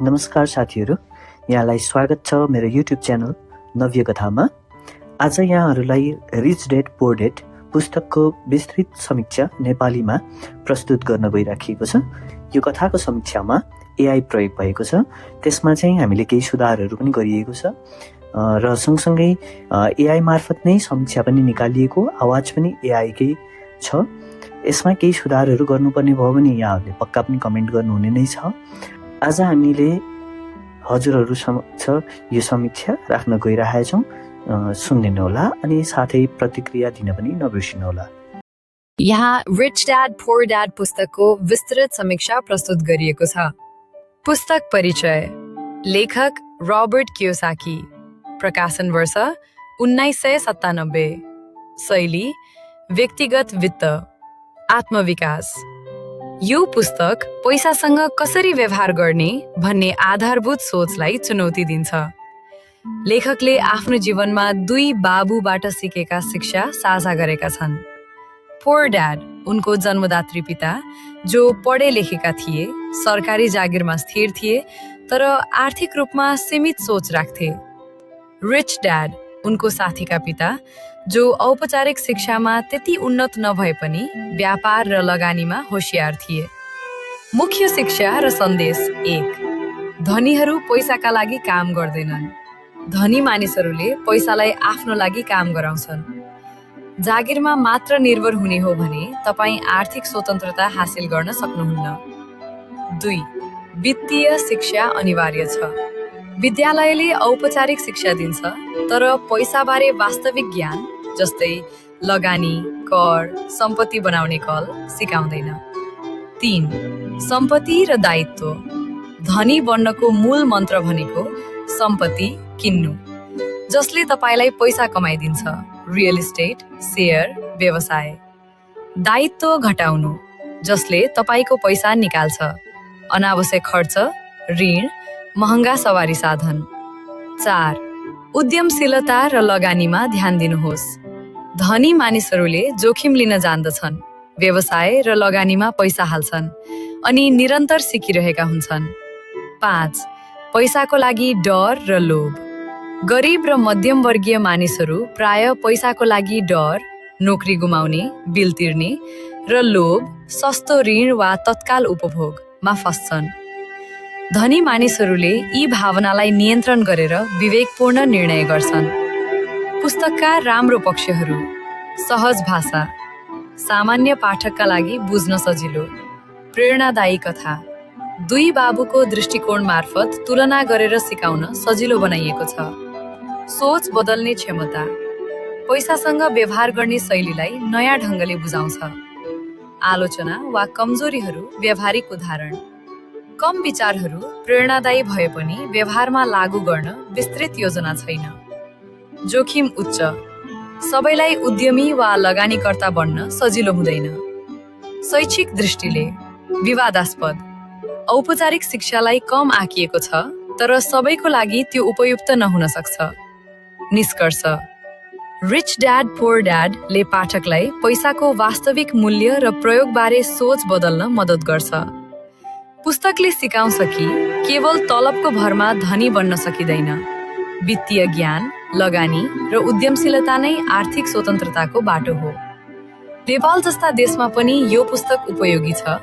नमस्कार साथीहरू, यहाँलाई स्वागत छ मेरो युट्युब च्यानल नव्य कथामा। आज यहाँहरूलाई रिच ड्याड पुअर ड्याड पुस्तकको विस्तृत समीक्षा नेपालीमा प्रस्तुत गर्न गइराखिएको छ। यो कथाको समीक्षामा एआई प्रयोग भएको छ। त्यसमा चाहिँ हामीले केही सुधारहरू पनि गरिएको छ र सँगसँगै एआई मार्फत नै समीक्षा पनि निकालिएको, आवाज पनि एआईकै छ। यसमा केही सुधारहरू गर्नुपर्ने भयो भने यहाँहरूले पक्का पनि कमेन्ट गर्नुहुने नै छ। आज हामीले हजुरहरू समक्ष यो समीक्षा राख्न गइरहेछौँ, सुनिदिनु होला अनि साथै प्रतिक्रिया दिन पनि नबिर्सिनुहोला। यहाँ रिच ड्याड पुअर ड्याड पुस्तकको विस्तृत समीक्षा प्रस्तुत गरिएको छ। पुस्तक परिचय, लेखक रबर्ट कियोसाकी, प्रकाशन वर्ष 1997, शैली व्यक्तिगत वित्त, आत्मविकास। यो पुस्तक पैसासँग कसरी व्यवहार गर्ने भन्ने आधारभूत सोचलाई चुनौती दिन्छ। लेखकले आफ्नो जीवनमा 2 बाबुबाट सिकेका शिक्षा साझा गरेका छन्। पुअर ड्याड उनको जन्मदात्री पिता जो पढे लेखेका थिए, सरकारी जागिरमा स्थिर थिए तर आर्थिक रूपमा सीमित सोच राख्थे। रिच ड्याड उनको साथीका पिता जो औपचारिक शिक्षामा त्यति उन्नत नभए पनि व्यापार र लगानीमा होशियार थिए। मुख्य शिक्षा र सन्देश 1, धनीहरू पैसाका लागि काम गर्दैनन्। धनी मानिसहरूले पैसालाई आफ्नो लागि काम गराउँछन्। जागिरमा मात्र निर्भर हुने हो भने तपाईँ आर्थिक स्वतन्त्रता हासिल गर्न सक्नुहुन्न। 2, वित्तीय शिक्षा अनिवार्य छ। विद्यालयले औपचारिक शिक्षा दिन्छ तर पैसाबारे वास्तविक ज्ञान जस्तै लगानी, कर, सम्पत्ति बनाउने कल सिकाउँदैन। 3, सम्पत्ति र दायित्व। धनी बन्नको मूल मन्त्र भनेको सम्पत्ति किन्नु जसले तपाईलाई पैसा कमाइदिन्छ, रियल इस्टेट, शेयर, व्यवसाय। दायित्व घटाउनु जसले तपाईको पैसा निकाल्छ, अनावश्यक खर्च, ऋण, महँगा सवारी साधन। 4, उद्यमशीलता र लगानीमा ध्यान दिनुहोस्। धनी मानिसहरूले जोखिम लिन जान्दछन्, व्यवसाय र लगानीमा पैसा हाल्छन् अनि निरन्तर सिकिरहेका हुन्छन्। 5, पैसाको लागि डर र लोभ। गरिब र मध्यम वर्गीय मानिसहरू प्राय पैसाको लागि डर, नोकरी गुमाउने, बिल तिर्ने र लोभ, सस्तो ऋण वा तत्काल उपभोगमा फस्छन्। धनी मानिसहरूले यी भावनालाई नियन्त्रण गरेर विवेकपूर्ण निर्णय गर्छन्। पुस्तकका राम्रो पक्षहरू, सहज भाषा, सामान्य पाठकका लागि बुझ्न सजिलो, प्रेरणादायी कथा, 2 बाबुको दृष्टिकोण मार्फत तुलना गरेर सिकाउन सजिलो बनाइएको छ। सोच बदल्ने क्षमता, पैसासँग व्यवहार गर्ने शैलीलाई नयाँ ढङ्गले बुझाउँछ। आलोचना वा कमजोरीहरू व्यावहारिक उदाहरण। कम विचारहरू प्रेरणादायी भए पनि व्यवहारमा लागू गर्न विस्तृत योजना छैन। जोखिम उच्च, सबैलाई उद्यमी वा लगानीकर्ता बन्न सजिलो हुँदैन। शैक्षिक दृष्टिले विवादास्पद, औपचारिक शिक्षालाई कम आँकिएको छ तर सबैको लागि त्यो उपयुक्त नहुन सक्छ। निष्कर्ष, रिच ड्याड पुअर ड्याडले पाठकलाई पैसाको वास्तविक मूल्य र प्रयोगबारे सोच बदल्न मद्दत गर्छ। पुस्तकले सिकाउँछ कि केवल तलबको भरमा धनी बन्न सकिँदैन। वित्तीय ज्ञान, लगानी र उद्यमशीलता नै आर्थिक स्वतन्त्रताको बाटो हो। नेपाल जस्ता देशमा पनि यो पुस्तक उपयोगी छ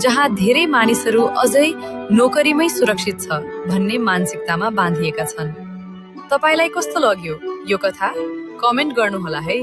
जहाँ धेरै मानिसहरू अझै नोकरीमै सुरक्षित छ भन्ने मानसिकतामा बाँधिएका छन्। तपाईलाई कस्तो लाग्यो यो कथा? कमेन्ट गर्नुहोला है।